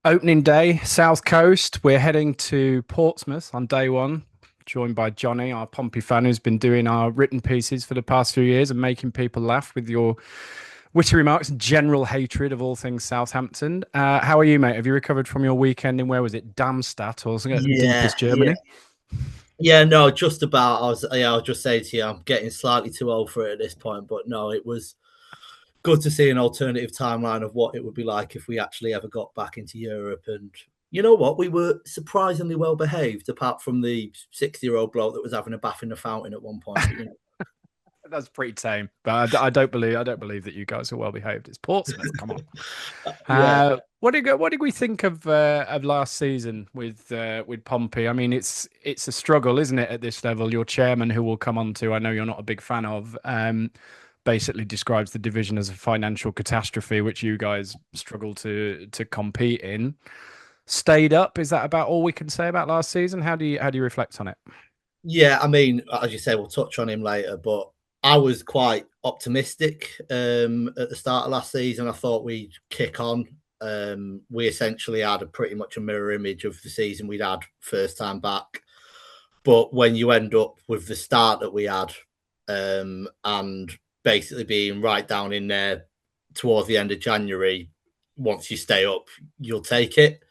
Opening day, South Coast. We're heading to Portsmouth on day one, joined by Johnny, our Pompey fan, who's been doing our written pieces for the past few years and making people laugh with your witty remarks and general hatred of all things Southampton. How are you, mate? Have you recovered from your weekend in where was it? Darmstadt or something, Yeah, deepest yeah, Germany? yeah. No, just about. I was just saying to you, I'm getting slightly too old for it at this point. But no, it was good to see an alternative timeline of what it would be like if we actually ever got back into Europe. And you know what? We were surprisingly well behaved, apart from the 60-year-old bloke that was having a bath in the fountain at one point. But That's pretty tame, but I don't believe that you guys are well behaved. It's Portsmouth. Come on. yeah, What did we think of last season with Pompey? I mean, it's a struggle, isn't it, at this level? Your chairman, who we'll come on to, I know you're not a big fan of, basically describes the division as a financial catastrophe, which you guys struggle to compete in. Stayed up. Is that about all we can say about last season? How do you reflect on it? yeah. I mean, as you say, we'll touch on him later, but I was quite optimistic at the start of last season. I thought we'd kick on. We essentially had a pretty much a mirror image of the season we'd had first time back. But when you end up with the start that we had, and basically being right down in there towards the end of January, once you stay up, you'll take it.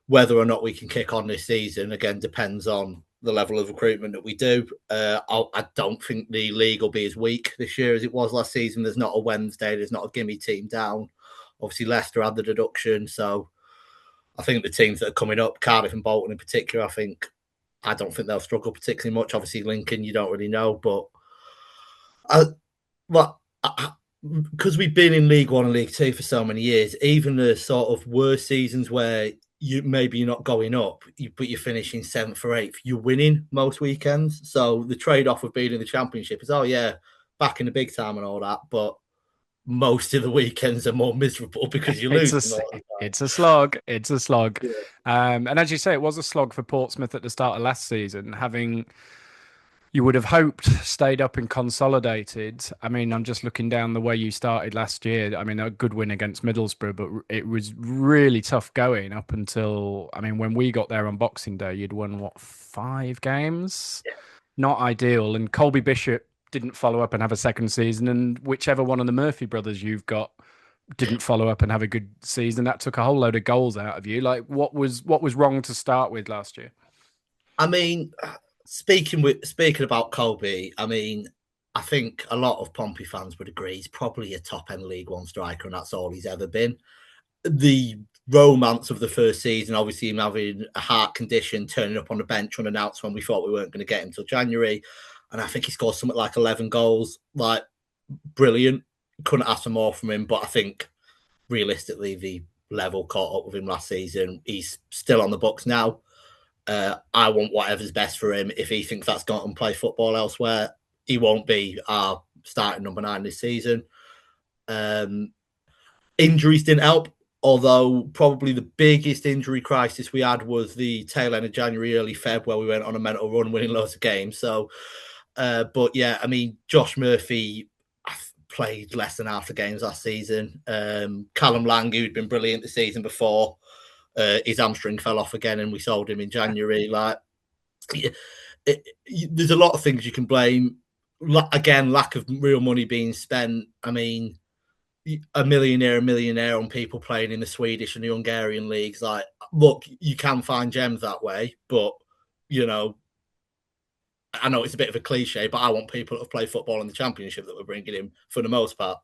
Whether or not we can kick on this season again depends on the level of recruitment that we do. I don't think the league will be as weak this year as it was last season. There's not a Wednesday, there's not a gimme team down. Obviously, Leicester had the deduction, so I think the teams that are coming up, Cardiff and Bolton in particular, I don't think they'll struggle particularly much. Obviously, Lincoln, you don't really know, but I, well, because we've been in League One and League Two for so many years, even the sort of worst seasons where you're not going up, but you're finishing seventh or eighth, you're winning most weekends. So the trade off of being in the Championship is, oh yeah, back in the big time and all that, but most of the weekends are more miserable because you're It's a losing s- all the time. it's a slog. It's a slog. Yeah. And as you say, it was a slog for Portsmouth at the start of last season, having you would have hoped stayed up and consolidated. I mean, I'm just looking down the way you started last year. I mean, a good win against Middlesbrough, but it was really tough going up until, I mean, when we got there on Boxing Day, you'd won what, 5 games? Not ideal. And Colby Bishop didn't follow up and have a second season, and whichever one of the Murphy brothers you've got didn't follow up and have a good season. That took a whole load of goals out of you. Like, what was wrong to start with last year? I mean, speaking about Colby, I mean, I think a lot of Pompey fans would agree he's probably a top end League One striker, and that's all he's ever been. The romance of the first season, obviously him having a heart condition, turning up on the bench unannounced when we thought we weren't going to get him till January, and I think he scored something like 11 goals, like brilliant. Couldn't ask for more from him, but I think realistically the level caught up with him last season. He's still on the books now. I want whatever's best for him. If he thinks that's going to play football elsewhere, he won't be our starting number 9 this season. Um, Injuries didn't help, although probably the biggest injury crisis we had was the tail end of January, early Feb, where we went on a mental run, winning loads of games. So, but yeah, I mean, Josh Murphy played less than half the games last season. Callum Lang, who'd been brilliant the season before, his hamstring fell off again, and we sold him in January. Like, there's a lot of things you can blame. Again, lack of real money being spent. I mean, a millionaire on people playing in the Swedish and the Hungarian leagues. Like, look, you can find gems that way, but you know, I know it's a bit of a cliche, but I want people that have played football in the Championship that we're bringing in for the most part.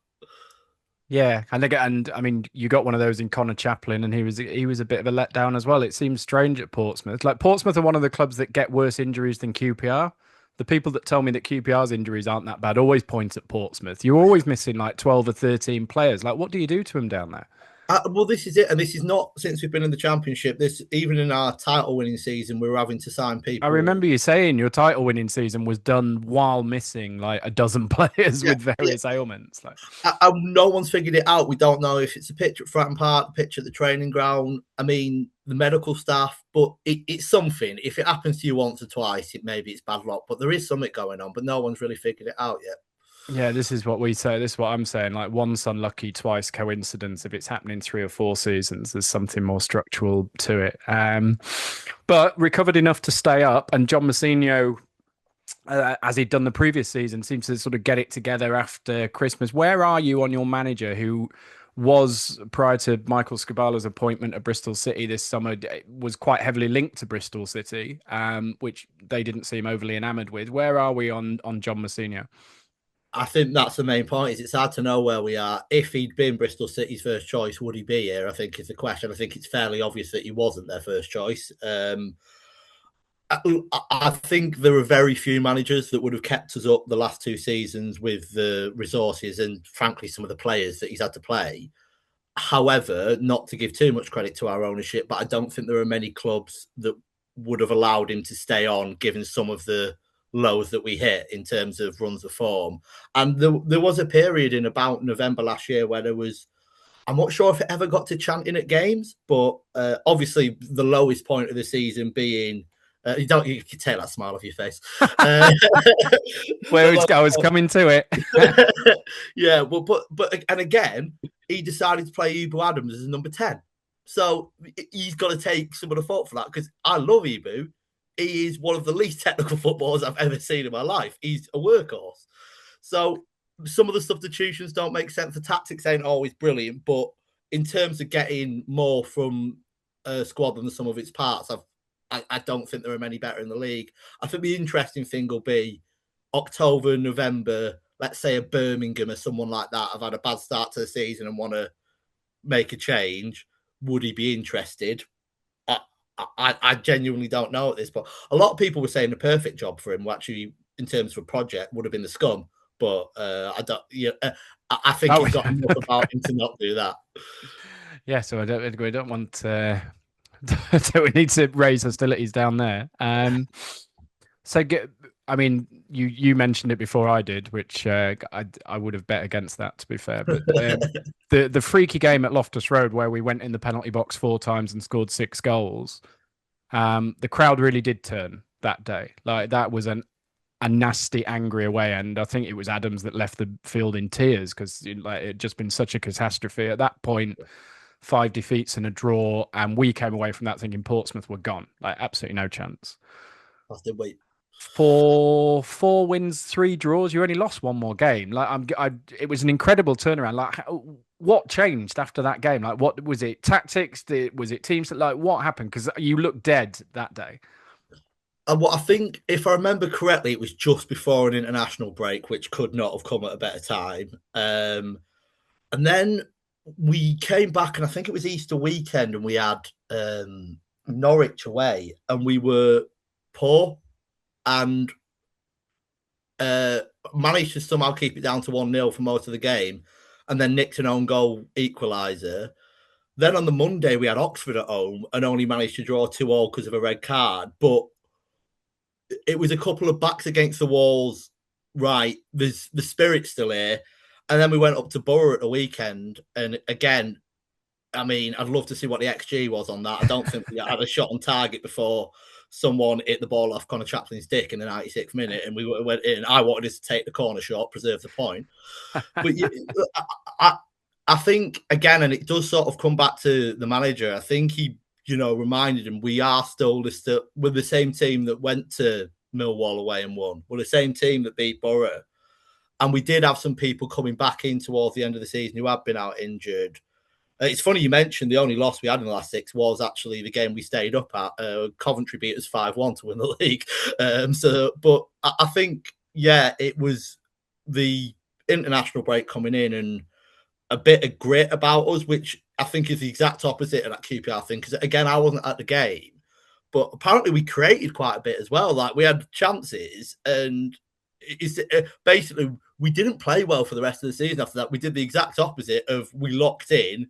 Yeah, and I mean, you got one of those in Connor Chaplin, and he was a bit of a letdown as well. It seems strange at Portsmouth. Like Portsmouth are one of the clubs that get worse injuries than QPR. The people that tell me that QPR's injuries aren't that bad always point at Portsmouth. You're always missing like 12 or 13 players. Like, what do you do to them down there? Well, this is it, and this is not since we've been in the Championship. This even in our title-winning season, we were having to sign I people. remember you saying your title winning season was done while missing like a dozen players Yeah, with yeah. various ailments. Like, No one's figured it out. We don't know if it's a pitch at Fratton Park, a pitch at the training ground. I mean, the medical staff, but it's something. If it happens to you once or twice, maybe it's bad luck, but there is something going on, but no one's really figured it out yet. Yeah, this is what we say. This is what I'm saying. Like once unlucky, twice coincidence. If it's happening 3 or 4 seasons, there's something more structural to it. But recovered enough to stay up, and John Mousinho, as he'd done the previous season, seems to sort of get it together after Christmas. Where are you on your manager, who was prior to Michael Scabala's appointment at Bristol City this summer, was quite heavily linked to Bristol City, which they didn't seem overly enamoured with. Where are we on John Mousinho? I think that's the main point. Is it's hard to know where we are. If he'd been Bristol City's first choice, would he be here? I think is the question. I think it's fairly obvious that he wasn't their first choice. I think there are very few managers that would have kept us up the last 2 seasons with the resources and, frankly, some of the players that he's had to play. However, not to give too much credit to our ownership, but I don't think there are many clubs that would have allowed him to stay on, given some of the lows that we hit in terms of runs of form. And there was a period in about November last year where there was, I'm not sure if it ever got to chanting at games, but obviously the lowest point of the season being you can take that smile off your face. Where it's, I was coming to it. Yeah, well, but and again, he decided to play Ibu Adams as number 10. So he's got to take some of the fault for that, because I love Ibu. He is one of the least technical footballers I've ever seen in my life. He's a workhorse. So some of the substitutions don't make sense. The tactics ain't always brilliant, but in terms of getting more from a squad than the sum of its parts, I don't think there are many better in the league. I think the interesting thing will be October, November, let's say a Birmingham or someone like that have had a bad start to the season and want to make a change. Would he be interested? I genuinely don't know at this point. A lot of people were saying the perfect job for him, actually, in terms of a project, would have been the Scum. But I don't. Yeah, I think Oh, he's got enough about him to not do that. yeah. So we don't want. So we need to raise hostilities down there. So get. I mean, you mentioned it before I did, which I would have bet against that, to be fair. But the freaky game at Loftus Road, where we went in the penalty box 4 times and scored 6 goals, the crowd really did turn that day. Like that was a nasty, angry away end. I think it was Adams that left the field in tears because like, it had just been such a catastrophe. At that point, 5 defeats and a draw, and we came away from that thinking Portsmouth were gone. Like absolutely no chance. That's the wait. Four wins, 3 draws. You only lost one more game. Like it was an incredible turnaround. Like what changed after that game? Like what was it? Tactics? Was it teams? Like what happened? Because you looked dead that day. And what I think, if I remember correctly, it was just before an international break, which could not have come at a better time. And then we came back, and I think it was Easter weekend, and we had Norwich away, and we were poor and managed to somehow keep it down to 1-0 for most of the game, and then nicked an own goal equaliser. Then on the Monday, we had Oxford at home and only managed to draw 2-2 because of a red card. But it was a couple of backs against the walls. Right, there's the spirit's still here. And then we went up to Borough at the weekend. And again, I mean, I'd love to see what the XG was on that. I don't think we had a shot on target before someone hit the ball off Connor Chaplin's dick in the 96th minute. And we went in. I wanted us to take the corner shot, preserve the point. But I think, again, and it does sort of come back to the manager, I think he, reminded him we are still we're the same team that went to Millwall away and won. We're the same team that beat Borough. And we did have some people coming back in towards the end of the season who had been out injured. It's funny you mentioned the only loss we had in the last 6 was actually the game we stayed up at. Coventry beat us 5-1 to win the league. But I think, it was the international break coming in and a bit of grit about us, which I think is the exact opposite of that QPR thing. Because again, I wasn't at the game, but apparently we created quite a bit as well. Like we had chances, and it's basically we didn't play well for the rest of the season after that. We did the exact opposite of we locked in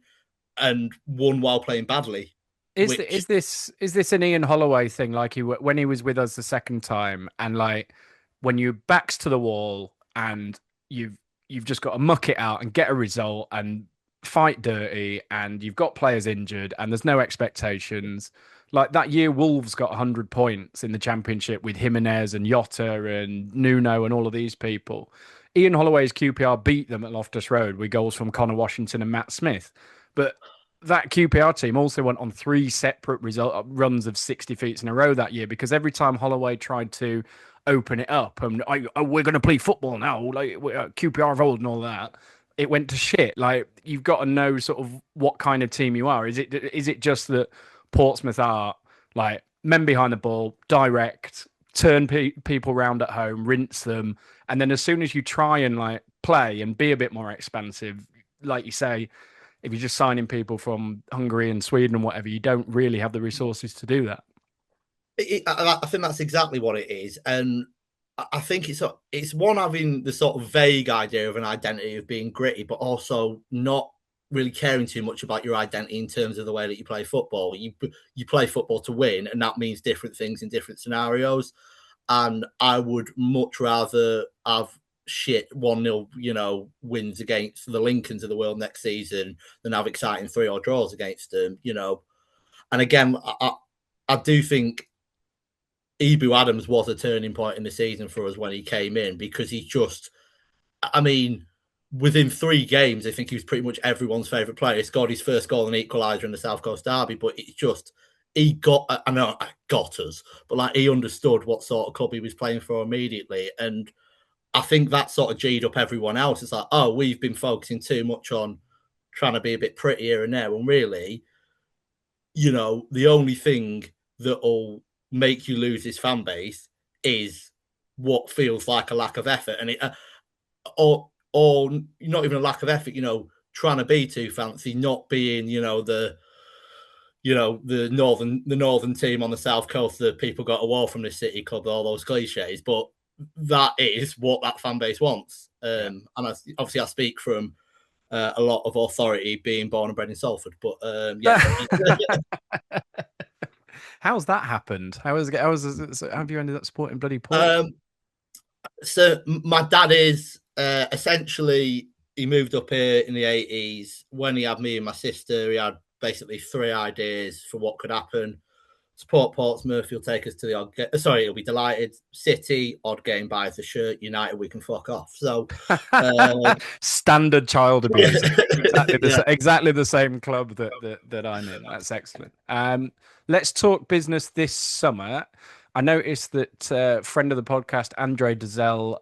and won while playing badly. Is this an Ian Holloway thing? Like when he was with us the second time, and like when you backs to the wall and you've just got to muck it out and get a result and fight dirty, and you've got players injured and there's no expectations. Like that year, Wolves got 100 points in the Championship with Jimenez and Jota and Nuno and all of these people. Ian Holloway's QPR beat them at Loftus Road with goals from Connor Washington and Matt Smith. But that QPR team also went on three separate runs of 60 feet in a row that year because every time Holloway tried to open it up and we're going to play football now, like QPR of old and all that, it went to shit. Like you've got to know sort of what kind of team you are. Is it just that Portsmouth are like men behind the ball, direct, turn people around at home, rinse them, and then as soon as you try and like play and be a bit more expansive, like you say, if you're just signing people from Hungary and Sweden and whatever, you don't really have the resources to do that. I think that's exactly what it is, and I think it's one having the sort of vague idea of an identity of being gritty, but also not really caring too much about your identity in terms of the way that you play football. You play football to win, and that means different things in different scenarios. And I would much rather have shit 1-0, wins against the Lincolns of the world next season than have exciting 3 or draws against them. And again, I do think Ibu Adams was a turning point in the season for us when he came in because he just, I mean, within 3 games, I think he was pretty much everyone's favourite player. He scored his first goal and equaliser in the South Coast Derby, but it's just, I know, got us, but like he understood what sort of club he was playing for immediately. And I think that sort of G'd up everyone else. It's like, oh, we've been focusing too much on trying to be a bit pretty here and there. When really, the only thing that'll make you lose this fan base is what feels like a lack of effort, and or not even a lack of effort. Trying to be too fancy, not being the northern team on the south coast that people got a wall from the city club, all those cliches, but that is what that fan base wants. Yeah. And obviously I speak from a lot of authority being born and bred in Salford, but yeah. How's that happened? So how have you ended up supporting bloody Portsmouth? So my dad is essentially, he moved up here in the 80s. When he had me and my sister, he had basically 3 ideas for what could happen. Support Portsmouth, he'll take us to the odd game. Sorry, he'll be delighted. City, odd game, buys the shirt. United, we can fuck off. So, Standard child abuse. yeah. Exactly the same club that I'm in. That's excellent. Let's talk business this summer. I noticed that friend of the podcast, Andre Dazelle,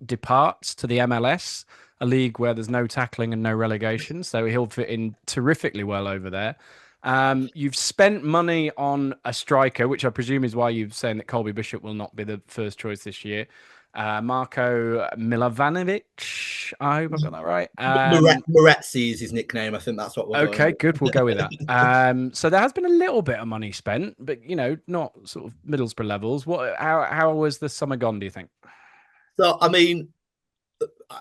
departs to the MLS, a league where there's no tackling and no relegation. So he'll fit in terrifically well over there. You've spent money on a striker, which I presume is why you're saying that Colby Bishop will not be the first choice this year. Marko Milovanovic. I hope I got that right. Moretzi is his nickname. I think that's what we're going Okay, with. good. We'll go with that. So there has been a little bit of money spent, but not sort of Middlesbrough levels. How was the summer gone, do you think? So, I mean,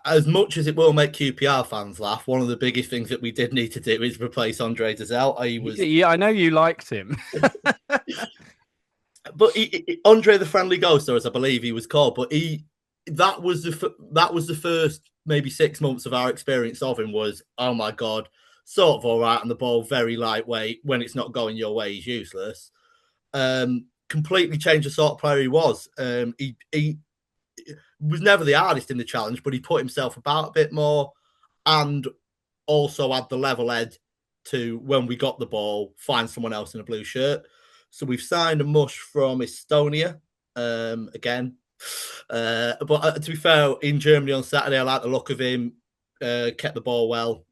as much as it will make QPR fans laugh, one of the biggest things that we did need to do is replace Andre Dazelle. Yeah, I know you liked him. But Andre the Friendly Ghost, or as I believe he was called, but that was the first maybe 6 months of our experience of him was, oh my God, sort of all right on the ball, very lightweight. When it's not going your way, he's useless. Completely changed the sort of player he was. He was never the hardest in the challenge, but he put himself about a bit more and also had the level head to, when we got the ball, find someone else in a blue shirt. So we've signed a mush from Estonia again. But to be fair, in Germany on Saturday, I like the look of him. Kept the ball well.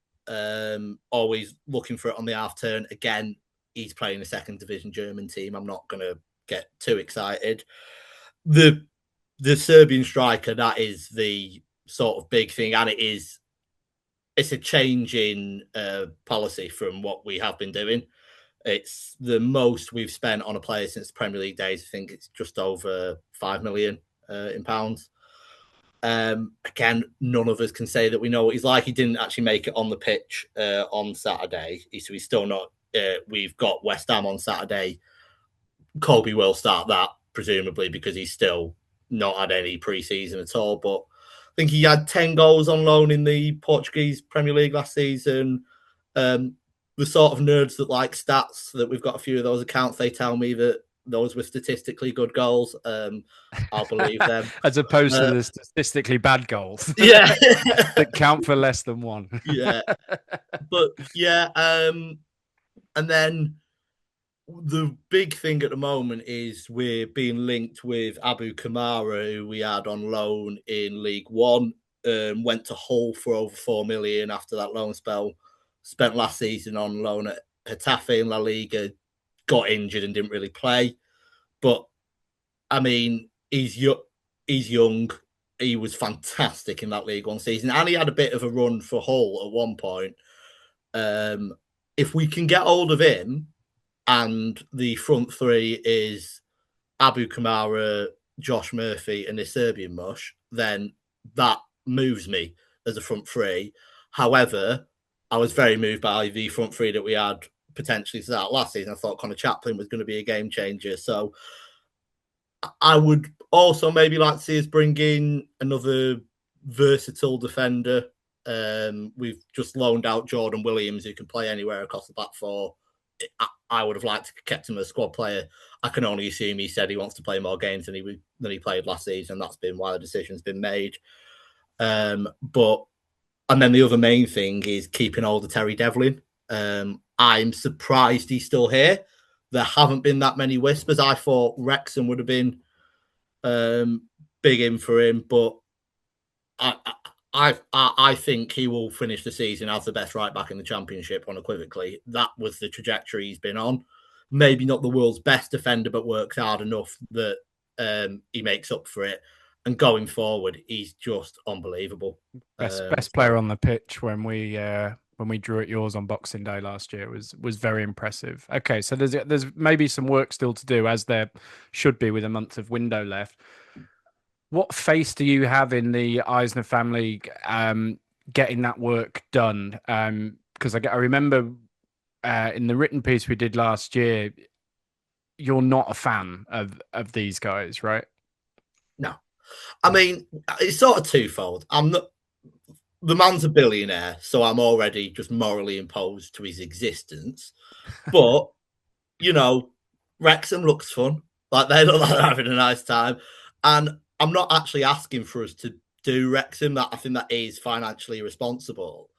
Always looking for it on the half turn. Again, he's playing a second division German team. I'm not going to get too excited. The Serbian striker, that is the sort of big thing, and it's a change in policy from what we have been doing. It's the most we've spent on a player since the Premier League days. I think it's just over 5 million in pounds. Again, none of us can say that we know what he's like. He didn't actually make it on the pitch on Saturday, so he's still not. We've got West Ham on Saturday. Colby will start that, presumably, because he's still not had any pre-season at all. But I think he had 10 goals on loan in the Portuguese Premier League last season. The sort of nerds that like stats, that we've got a few of those accounts, they tell me that those were statistically good goals. I'll believe them. As opposed to the statistically bad goals Yeah, that count for less than one. yeah, but yeah, and then the big thing at the moment is we're being linked with Abu Kamara, who we had on loan in League One. Went to Hull for over 4 million after that loan spell. Spent last season on loan at Getafe in La Liga. Got injured and didn't really play. But I mean, He's young. He was fantastic in that League One season, and he had a bit of a run for Hull at one point. If we can get hold of him, and the front three is Abu Kamara, Josh Murphy, and the Serbian mush, then that moves me as a front three. However, I was very moved by the front three that we had potentially start last season. I thought Connor Chaplin was going to be a game changer. So I would also maybe like to see us bring in another versatile defender. We've just loaned out Jordan Williams, who can play anywhere across the back four. I would have liked to kept him as a squad player. I can only assume he said he wants to play more games than he played last season. That's been why the decision's been made. But and then the other main thing is keeping hold of Terry Devlin. I'm surprised he's still here. There haven't been that many whispers. I thought Wrexham would have been big in for him, but I think he will finish the season as the best right back in the Championship unequivocally. That was the trajectory he's been on. Maybe not the world's best defender, but works hard enough that he makes up for it. And going forward, he's just unbelievable. Best player on the pitch when we drew at yours on Boxing Day last year was very impressive. Okay, so there's maybe some work still to do, as there should be with a month of window left. What faith do you have in the Eisner family getting that work done? Because I remember in the written piece we did last year, you're not a fan of these guys, right? No, I mean it's sort of twofold. I'm not. The man's a billionaire, so I'm already just morally imposed to his existence. But you know, Wrexham looks fun. Like they look like they're having a nice time, and I'm not actually asking for us to do Wrexham. That I think that is financially responsible.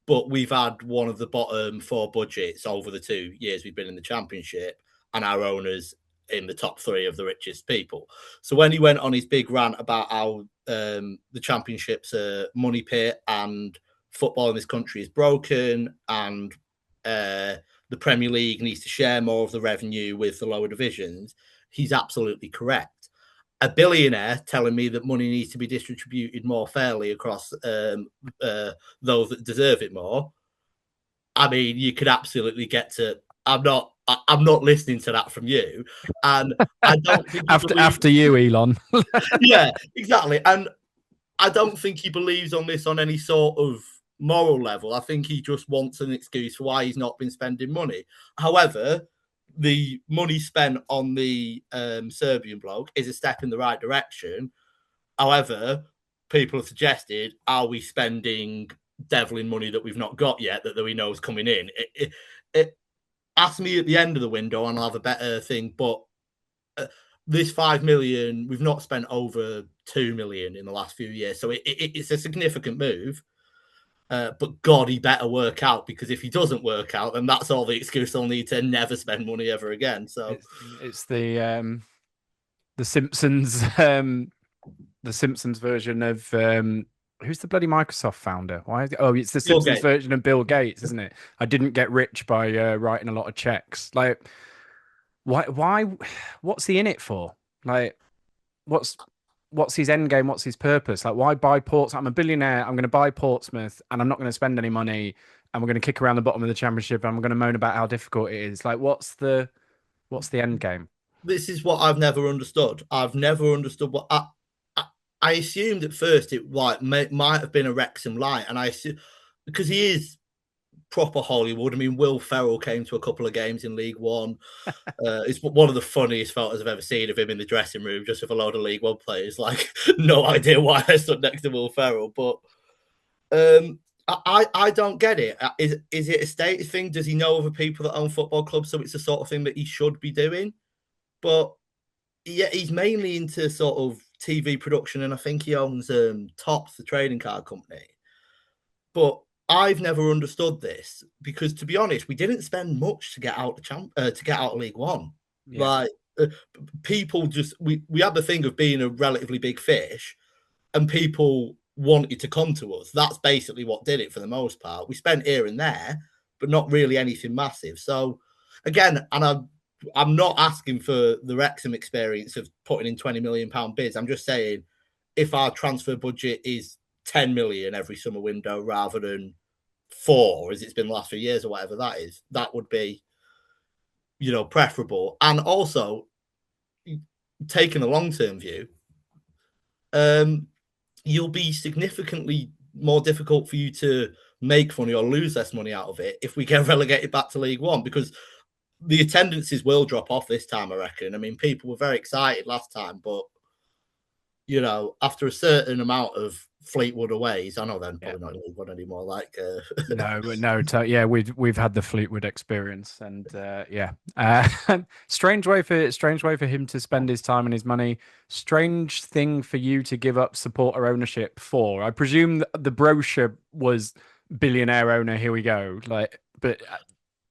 But we've had one of the bottom four budgets over the 2 years we've been in the Championship, and our owners in the top three of the richest people. So when he went on his big rant about how the Championship's a money pit and football in this country is broken and the Premier League needs to share more of the revenue with the lower divisions, he's absolutely correct. A billionaire telling me that money needs to be distributed more fairly across those that deserve it more. I mean, you could absolutely get to. I'm not listening to that from you, and I don't think after you, Elon. Yeah, exactly, and I don't think he believes on this on any sort of moral level. I think he just wants an excuse for why he's not been spending money. However, the money spent on the Serbian bloke is a step in the right direction. However, people have suggested, are we spending Devlin money that we've not got yet that we know is coming in? Ask me at the end of the window and I'll have a better thing. But this 5 million, we've not spent over 2 million in the last few years. So it's a significant move. But God, he better work out, because if he doesn't work out, then that's all the excuse I'll need to never spend money ever again. So it's the Simpsons the Simpsons version of who's the bloody Microsoft founder? It's the Simpsons version of Bill Gates, isn't it? I didn't get rich by writing a lot of checks. Like, why? What's he in it for? Like, what's his end game? What's his purpose? Like, why buy Portsmouth? I'm a billionaire. I'm going to buy Portsmouth, and I'm not going to spend any money. And we're going to kick around the bottom of the Championship, and I'm going to moan about how difficult it is. Like, what's the end game? This is what I've never understood. I've never understood what I assumed at first it might have been a Wrexham light, and I assume, because he is proper Hollywood. I mean, Will Ferrell came to a couple of games in League One. It's one of the funniest photos I've ever seen of him in the dressing room, just with a load of League One players. Like, no idea why I stood next to Will Ferrell, but I don't get it. Is it a status thing? Does he know other people that own football clubs, so it's the sort of thing that he should be doing? but yeah, he's mainly into sort of TV production, and I think he owns Tops, the trading card company. But I've never understood this because, to be honest, we didn't spend much to get out to get out of League One. Yeah. Like people just we had the thing of being a relatively big fish, and people wanted to come to us. That's basically what did it for the most part. We spent here and there, but not really anything massive. So again, and I'm not asking for the Wrexham experience of putting in £20 million bids. I'm just saying if our transfer budget is 10 million every summer window rather than 4, as it's been the last few years or whatever that is, that would be, preferable. And also taking a long-term view, um, you'll be significantly more difficult for you to make money or lose less money out of it if we get relegated back to League One, because the attendances will drop off this time, I reckon. I mean, people were very excited last time, but after a certain amount of Fleetwood aways, I know they're Yeah. probably not in League One anymore. Like, No. Yeah, we've had the Fleetwood experience, and yeah, strange way for him to spend his time and his money. Strange thing for you to give up supporter ownership for. I presume the brochure was billionaire owner. Here we go. Like, but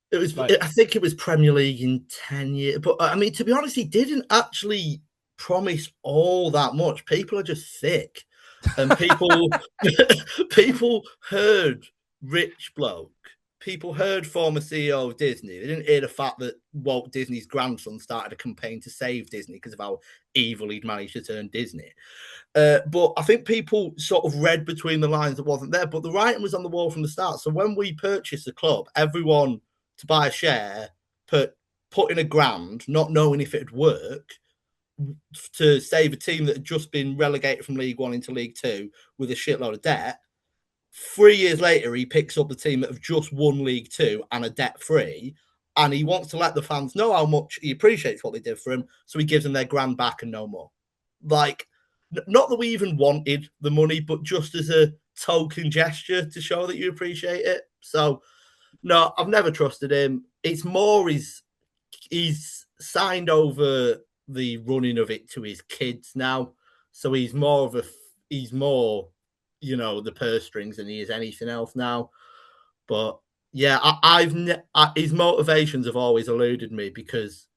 it was. like I think it was Premier League in 10 years. But I mean, to be honest, he didn't actually promise all that much. People are just thick, and people people heard rich bloke. People heard former CEO of Disney. They didn't hear the fact that Walt Disney's grandson started a campaign to save Disney because of how evil he'd managed to turn Disney. But I think people sort of read between the lines that wasn't there. But the writing was on the wall from the start. So when we purchased the club, everyone to buy a share put in £1,000, not knowing if it'd work, to save a team that had just been relegated from League One into League Two with a shitload of debt. 3 years later, he picks up the team that have just won League Two and are debt free. And he wants to let the fans know how much he appreciates what they did for him. So he gives them their grand back and no more. Like, not that we even wanted the money, but just as a token gesture to show that you appreciate it. So, no, I've never trusted him. It's more he's signed over the running of it to his kids now. So he's more, the purse strings than he is anything else now. But yeah, his motivations have always eluded me because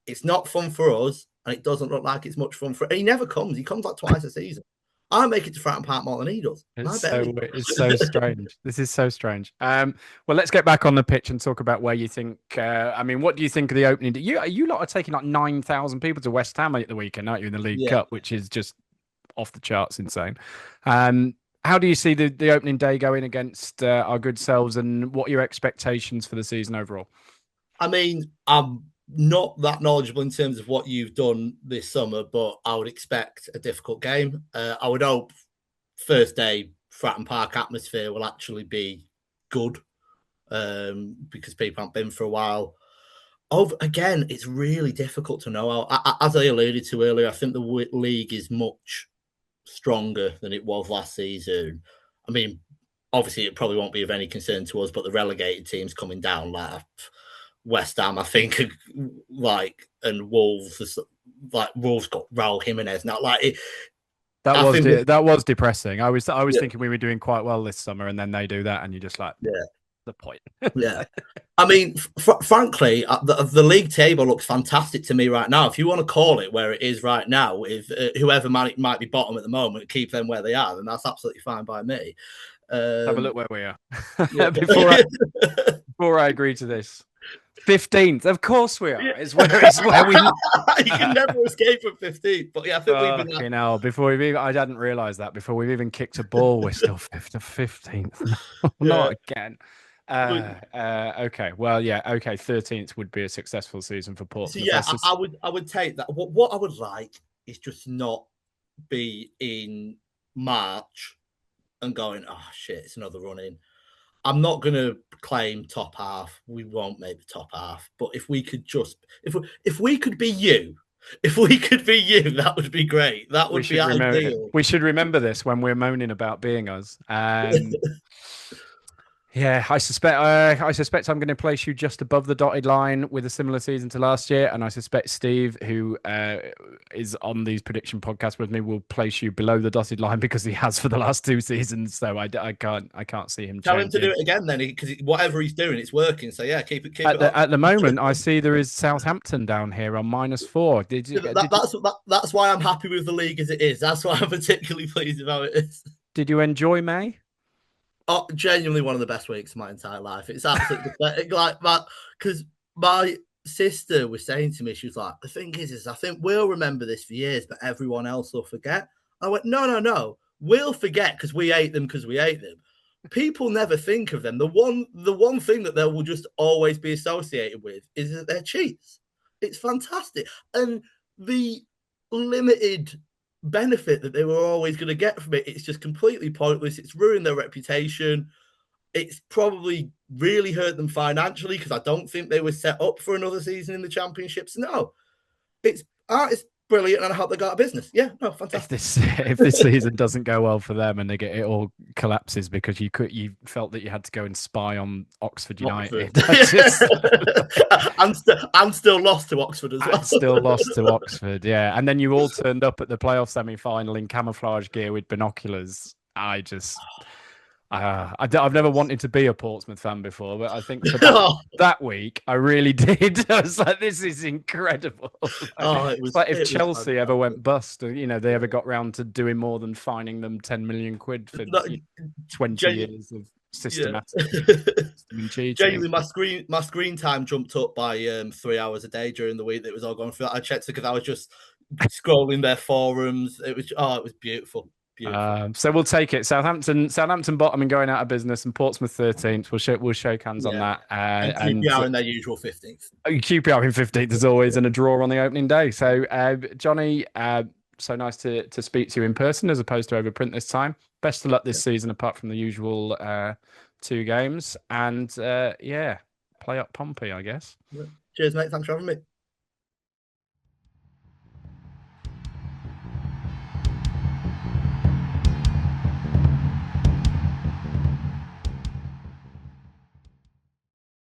it's not fun for us, and it doesn't look like it's much fun for. He never comes. He comes like twice a season. I make it to Fratton Park more than he does. I bet he it's so strange. This is so strange. Well, let's get back on the pitch and talk about where you think. I mean, what do you think of the opening? You lot are taking like 9,000 people to West Ham at the weekend, aren't you, in the League Yeah. Cup, which is just off the charts insane. How do you see the opening day going against our good selves, and what are your expectations for the season overall? I mean, I'm not that knowledgeable in terms of what you've done this summer, but I would expect a difficult game. I would hope first day Fratton Park atmosphere will actually be good, because people haven't been for a while. Again, it's really difficult to know. As I alluded to earlier, I think the league is much stronger than it was last season. I mean, obviously, it probably won't be of any concern to us, but the relegated teams coming down, like West Ham, I think, and Wolves, like Wolves got Raul Jimenez now. That I was think, that was depressing. I was yeah, thinking we were doing quite well this summer, and then they do that, and you're just like, yeah, the point. yeah. I mean, frankly, the league table looks fantastic to me right now. If you want to call it where it is right now, if whoever might be bottom at the moment, keep them where they are, then that's absolutely fine by me. Have a look where we Yeah. are before I agree to this. 15th, of course we are. It's where we. You can never escape from 15th. But yeah, I think we've been. Fucking hell! I hadn't realised that before we've even kicked a ball, we're still 15th. Yeah. Not again. But, Okay. Well, yeah. Okay. 13th would be a successful season for so Portsmouth. yeah, That's just I would take that. What I would like is just not be in March and going, oh shit, it's another run in. I'm not going to claim top half. We won't make the top half. But if we could just, if we could be you, if we could be you, that would be great. That we would be should remember. ideal. We should remember this when we're moaning about being us. Yeah, I suspect I'm going to place you just above the dotted line with a similar season to last year, and I suspect Steve, who is on these prediction podcasts with me, will place you below the dotted line because he has for the last two seasons. So I can't see him Tell him to do changing. it again then, because whatever he's doing, it's working. So yeah, keep it up. At the moment, I see there is Southampton down here on -4. That's why I'm happy with the league as it is. That's why I'm particularly pleased with how it is. Did you enjoy May? Oh, genuinely one of the best weeks of my entire life. It's absolutely pathetic. Like that, because my sister was saying to me, she was like, "The thing is I think we'll remember this for years, but everyone else will forget." I went, "No, no, no. We'll forget because we ate them because we ate them. People never think of them. The one thing that they will just always be associated with is that they're cheats. It's fantastic, and the limited benefit that they were always going to get from it, it's just completely pointless. It's ruined their reputation. It's probably really hurt them financially because I don't think they were set up for another season in the championships. No, it's brilliant, and I hope they got a business. Yeah, no, fantastic. If this season doesn't go well for them and it all collapses because you felt that you had to go and spy on Oxford Oxford. United, I just I'm still lost to Oxford as and well. still lost to Oxford, yeah. And then you all turned up at the playoff semi-final in camouflage gear with binoculars. I've never wanted to be a Portsmouth fan before, but I think for that week, I really did. I was like, this is incredible. Oh, It's like if it was Chelsea ever fantastic. went bust, they ever got round to doing more than fining them 10 million quid for No, 20 genu- years of yeah. systematic and cheating. Genuinely, my screen time jumped up by 3 hours a day during the week that it was all going through. I checked it because I was just scrolling their forums. It was beautiful, beautiful. So we'll take it. Southampton bottom and going out of business, and Portsmouth 13th. We'll shake hands on Yeah, that. and And QPR in their usual 15th. QPR in 15th as always, and a draw on the opening day. So, Johnny, so nice to speak to you in person as opposed to over print this time. Best of luck this Yeah. season, apart from the usual two games. And yeah, play up Pompey, I guess. Cheers, mate. Thanks for having me.